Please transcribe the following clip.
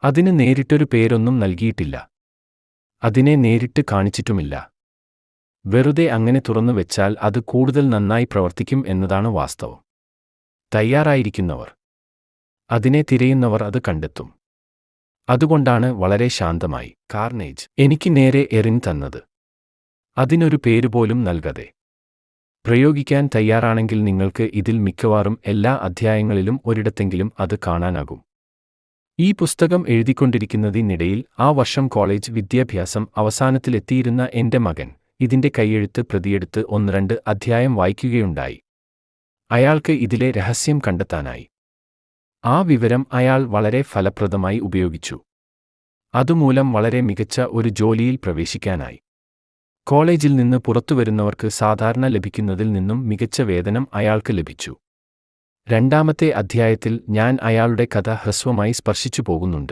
അതിന് നേരിട്ടൊരു പേരൊന്നും നൽകിയിട്ടില്ല. അതിനെ നേരിട്ട് കാണിച്ചിട്ടുമില്ല. വെറുതെ അങ്ങനെ തുറന്നു വെച്ചാൽ അത് കൂടുതൽ നന്നായി പ്രവർത്തിക്കും എന്നതാണ് വാസ്തവം. തയ്യാറായിരിക്കുന്നവർ, അതിനെ തിരയുന്നവർ അത് കണ്ടെത്തും. അതുകൊണ്ടാണ് വളരെ ശാന്തമായി കാർനേജ് എനിക്ക് നേരെ എറിൻ തന്നത്. അതിനൊരു പേരുപോലും നൽകാതെ. പ്രയോഗിക്കാൻ തയ്യാറാണെങ്കിൽ നിങ്ങൾക്ക് ഇതിൽ മിക്കവാറും എല്ലാ അധ്യായങ്ങളിലും ഒരിടത്തെങ്കിലും അത് കാണാനാകും. ഈ പുസ്തകം എഴുതിക്കൊണ്ടിരിക്കുന്നതിനിടയിൽ ആ വർഷം കോളേജ് വിദ്യാഭ്യാസം അവസാനത്തിലെത്തിയിരുന്ന എന്റെ മകൻ ഇതിന്റെ കൈയെഴുത്ത് പ്രതിയെടുത്ത് 1-2 അധ്യായം വായിക്കുകയുണ്ടായി. അയാൾക്ക് ഇതിലെ രഹസ്യം കണ്ടെത്താനായി. ആ വിവരം അയാൾ വളരെ ഫലപ്രദമായി ഉപയോഗിച്ചു. അതുമൂലം വളരെ മികച്ച ഒരു ജോലിയിൽ പ്രവേശിക്കാനായി. കോളേജിൽ നിന്ന് പുറത്തുവരുന്നവർക്ക് സാധാരണ ലഭിക്കുന്നതിൽ നിന്നും മികച്ച വേതനം അയാൾക്ക് ലഭിച്ചു. 2ാമത്തെ അധ്യായത്തിൽ ഞാൻ അയാളുടെ കഥ ഹ്രസ്വമായി സ്പർശിച്ചു പോകുന്നുണ്ട്.